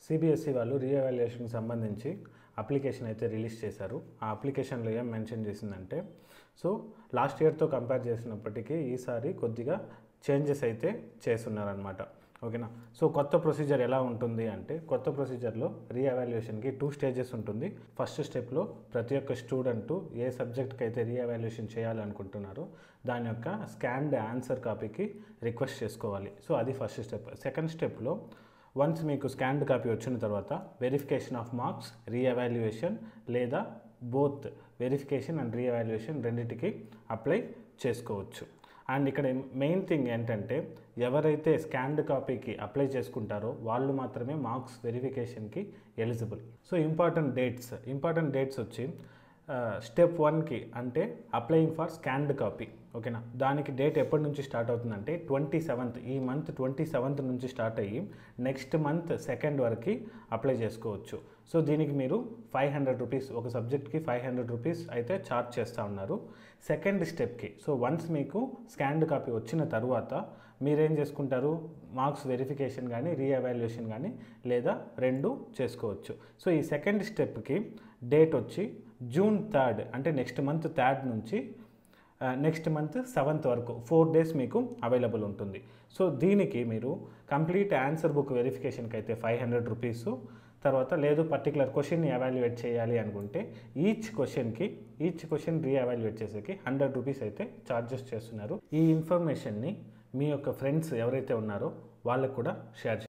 CBSE వాళ్ళు రీఎవాల్యుయేషన్కి సంబంధించి application అయితే రిలీజ్ చేశారు. ఆ అప్లికేషన్లో ఏం మెన్షన్ చేసిందంటే, సో లాస్ట్ ఇయర్తో కంపేర్ చేసినప్పటికీ ఈసారి కొద్దిగా చేంజెస్ అయితే చేస్తున్నారనమాట. ఓకేనా. సో కొత్త ప్రొసీజర్ ఎలా ఉంటుంది అంటే, కొత్త ప్రొసీజర్లో రీఎవాల్యుయేషన్కి 2 స్టేజెస్ ఉంటుంది. ఫస్ట్ స్టెప్లో ప్రతి ఒక్క స్టూడెంటు ఏ సబ్జెక్ట్కి అయితే రీఎవాల్యుయేషన్ చేయాలనుకుంటున్నారో దాని యొక్క స్కాన్డ్ ఆన్సర్ కాపీకి రిక్వెస్ట్ చేసుకోవాలి. సో అది ఫస్ట్ స్టెప్. సెకండ్ స్టెప్లో వన్స్ మీకు స్కాన్డ్ కాపీ వచ్చిన తర్వాత వెరిఫికేషన్ ఆఫ్ మార్క్స్, రీఎవాల్యుయేషన్ లేదా బోత్ వెరిఫికేషన్ అండ్ రీఎవాల్యుయేషన్ రెండింటికి అప్లై చేసుకోవచ్చు. అండ్ ఇక్కడ మెయిన్ థింగ్ ఏంటంటే, ఎవరైతే స్కాన్డ్ కాపీకి అప్లై చేసుకుంటారో వాళ్ళు మాత్రమే మార్క్స్ వెరిఫికేషన్కి ఎలిజిబుల్. సో ఇంపార్టెంట్ డేట్స్ వచ్చి స్టెప్ 1కి అంటే అప్లయింగ్ ఫర్ స్కాన్డ్ కాపీ. ఓకేనా. దానికి డేట్ ఎప్పటి నుంచి స్టార్ట్ అవుతుందంటే 27th, ఈ మంత్ 27th నుంచి స్టార్ట్ అయ్యి నెక్స్ట్ మంత్ 2nd వరకు అప్లై చేసుకోవచ్చు. సో దీనికి మీరు 500 రూపీస్, ఒక సబ్జెక్ట్కి 500 రూపీస్ అయితే ఛార్జ్ చేస్తూ ఉన్నారు. సెకండ్ స్టెప్కి, సో వన్స్ మీకు స్కాన్డ్ కాపీ వచ్చిన తర్వాత మీరేం చేసుకుంటారు, మార్క్స్ వెరిఫికేషన్ కానీ రీఎవాల్యుయేషన్ కానీ లేదా రెండు చేసుకోవచ్చు. సో ఈ సెకండ్ స్టెప్కి డేట్ వచ్చి June 3rd, అంటే నెక్స్ట్ మంత్ 3rd నుంచి నెక్స్ట్ మంత్ 7th వరకు 4 days మీకు అవైలబుల్ ఉంటుంది. సో దీనికి మీరు కంప్లీట్ ఆన్సర్ బుక్ వెరిఫికేషన్కి అయితే 500 రూపీసు, తర్వాత లేదు పర్టికులర్ క్వశ్చన్ని ఎవాల్యుయేట్ చేయాలి అనుకుంటే ఈచ్ క్వశ్చన్ రీఎవాల్యుయేట్ చేసేకి 100 రూపీస్ అయితే ఛార్జెస్ చేస్తున్నారు. ఈ ఇన్ఫర్మేషన్ని మీ యొక్క ఫ్రెండ్స్ ఎవరైతే ఉన్నారో వాళ్ళకు కూడా షేర్ చేయండి.